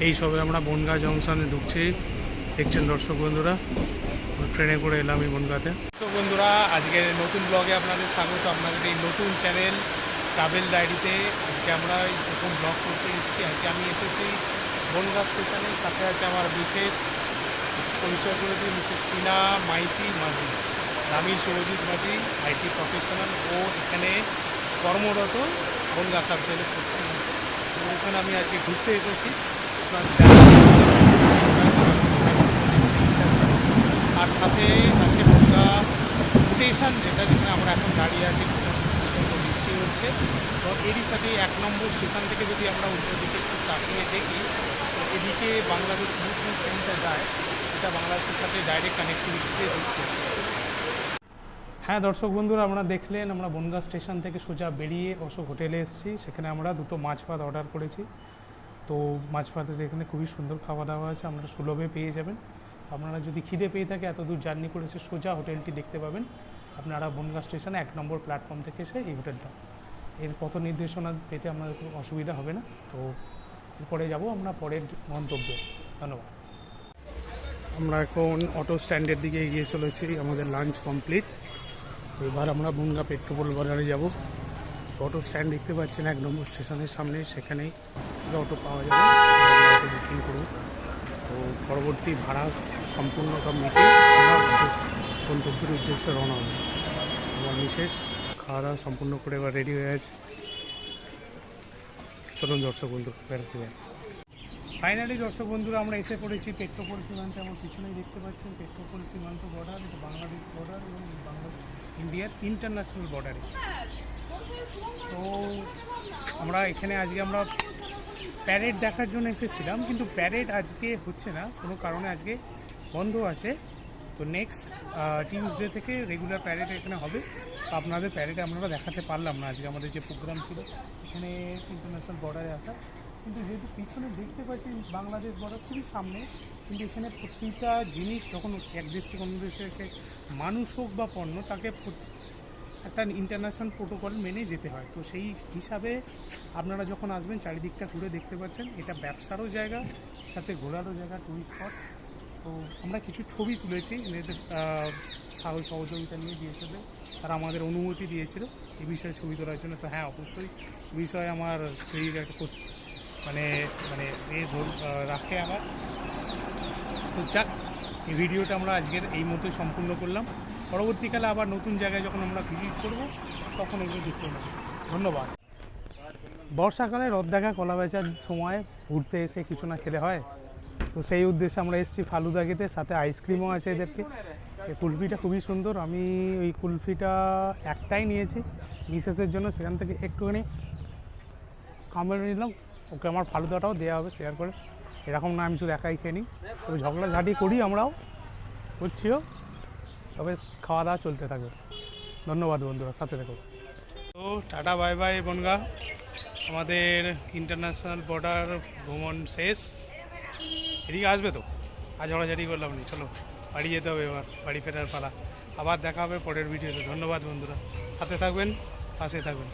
এই সবে আমরা বনগাঁ জংশনে ঢুকছি, দেখছেন দর্শক বন্ধুরা। ট্রেনে করে এলাম এই বনগাঁতে। দর্শক বন্ধুরা, আজকের নতুন ব্লগে আপনাদের স্বাগত। আপনাদের এই নতুন চ্যানেল ট্রাভেল ডায়েরিতে আজকে আমরা প্রথম ব্লগ করতে এসেছি। আজকে আমি এসেছি বনগাঁ স্টেশনে, সাথে আছে আমার বিশেষ পরিচয় করে দিই মিসেস টিনা মাইতি মাঝি। আমি শুভজিৎ মাঝি, আইটি প্রফেশনাল, ও এখানে কর্মরত বনগাঁ সাব জেলে। ওখানে আমি আজকে ঘুরতে এসেছি। আর সাথে আছে বনগাঁ স্টেশন, যেখানে আমরা এখন দাঁড়িয়ে আছি। প্রচণ্ড বৃষ্টি হচ্ছে, তো এরই সাথে 1 নম্বর স্টেশন থেকে যদি আমরা উল্টো দিকে একটু তাকিয়ে দেখি, তো এদিকে বাংলাদেশ নতুন ট্রেনটা যায়, এটা বাংলাদেশের সাথে ডাইরেক্ট কানেক্টিভিটিতে যুক্ত। হ্যাঁ দর্শক বন্ধুরা, আমরা দেখলেন আমরা বনগাঁ স্টেশন থেকে সোজা বেরিয়ে অশোক হোটেলে এসেছি। সেখানে আমরা 2টো মাছ ভাত অর্ডার করেছি। তো মাছ ভাতের এখানে খুবই সুন্দর খাওয়া দাওয়া আছে, আপনারা সুলভে পেয়ে যাবেন। আপনারা যদি খিদে পেয়ে থাকে, এত দূর জার্নি করেছে, সোজা হোটেলটি দেখতে পাবেন আপনারা বনগাঁ স্টেশনে 1 নম্বর প্ল্যাটফর্ম থেকে এসে এই হোটেলটা। এর পথ নির্দেশনা পেতে আপনাদের কোনো অসুবিধা হবে না। তো এরপরে যাব আমরা পরের গন্তব্যে। ধন্যবাদ। আমরা এখন অটো স্ট্যান্ডের দিকে এগিয়ে চলেছি, আমাদের লাঞ্চ কমপ্লিট। এবার আমরা বনগাঁ পেট্রোল বাজারে যাব। অটো স্ট্যান্ড দেখতে পাচ্ছেন 1 নম্বর স্টেশনের সামনে, সেখানেই অটো পাওয়া যাবে। অটো বুকিং করুন। তো পরবর্তী ভাড়া সম্পূর্ণ সব মিটে আমরা গন্তব্যের উদ্দেশ্যে রওনা হবে। আমার বিশেষ খাওয়া দাওয়া সম্পূর্ণ করে এবার রেডি হয়ে আছে। চলুন দর্শক বন্ধু বেড়াতে যাই। ফাইনালি দর্শক বন্ধুরা, আমরা এসে পড়েছি পেট্রোপোল সীমান্তে। আমার পিছনেই দেখতে পাচ্ছেন পেট্রোপোল সীমান্ত বর্ডার, এটা বাংলাদেশ বর্ডার এবং বাংলাদেশ ইন্ডিয়ার ইন্টারন্যাশনাল বর্ডারে। তো আমরা এখানে আজকে আমরা প্যারেড দেখার জন্য এসেছিলাম, কিন্তু প্যারেড আজকে হচ্ছে না, কোনো কারণে আজকে বন্ধ আছে। তো নেক্সট টিউসডে থেকে রেগুলার প্যারেড এখানে হবে। তো আপনাদের প্যারেডে আমরা দেখাতে পারলাম না আজকে, আমাদের যে প্রোগ্রাম ছিল এখানে ইন্টারন্যাশনাল বর্ডারে আসা। কিন্তু যেহেতু পিছনে দেখতে পাচ্ছি বাংলাদেশ বর্ডার খুবই সামনে, কিন্তু এখানে প্রতিটা জিনিস যখন এক দেশ থেকে অন্য দেশে এসে মানুষ হোক বা পণ্য, তাকে একটা ইন্টারন্যাশনাল প্রোটোকল মেনে যেতে হয়। তো সেই হিসাবে আপনারা যখন আসবেন চারিদিকটা ঘুরে দেখতে পাচ্ছেন, এটা ব্যবসারও জায়গা, সাথে ঘোরারও জায়গা, টুরিস্ট স্পট। তো আমরা কিছু ছবি তুলেছি, এদের সহযোগিতা নিয়ে দিয়েছিল, তারা আমাদের অনুমতি দিয়েছিল এই বিষয়ে ছবি তোলার জন্য। তো হ্যাঁ, অবশ্যই বিষয়ে আমার স্ত্রীর একটা মানে রাখে আমার। তো যাক, এই ভিডিওটা আমরা আজকের এই মতোই সম্পূর্ণ করলাম। পরবর্তীকালে আবার নতুন জায়গায় যখন আমরা ভিজিট করব, তখন এগুলো দেখতে পাবো। ধন্যবাদ। বর্ষাকালে রথ দেখা কলা বেচার সময় ঘুরতে এসে কিছু না খেলে হয়। তো সেই উদ্দেশ্যে আমরা এসেছি ফালুদা খেতে, সাথে আইসক্রিমও আছে এদেরকে। এই কুলফিটা খুবই সুন্দর। আমি ওই কুলফিটা একটাই নিয়েছি মিসেসের জন্য, সেখান থেকে একটুখানি কামড়ে নিলাম। ওকে আমার ফালুদাটাও দেওয়া হবে শেয়ার করে। এরকম না আমি শুধু একাই খেয়ে নিই। তবে ঝগড়াঝাটি করি, আমরাও করছিও, তবে খাওয়া দাওয়া চলতে থাকবে। ধন্যবাদ বন্ধুরা, সাথে থাকো। তো টাটা বাই বাই বনগাঁ। আমাদের ইন্টারন্যাশনাল বর্ডার ভ্রমণ শেষ। এদিকে আসবে তো, আজ ঝগড়াঝাটি করলাম নি। চলো বাড়ি যেতে হবে, এবার বাড়ি ফেরার পালা। আবার দেখা হবে পরের ভিডিওতে। ধন্যবাদ বন্ধুরা, সাথে থাকবেন, পাশে থাকবেন।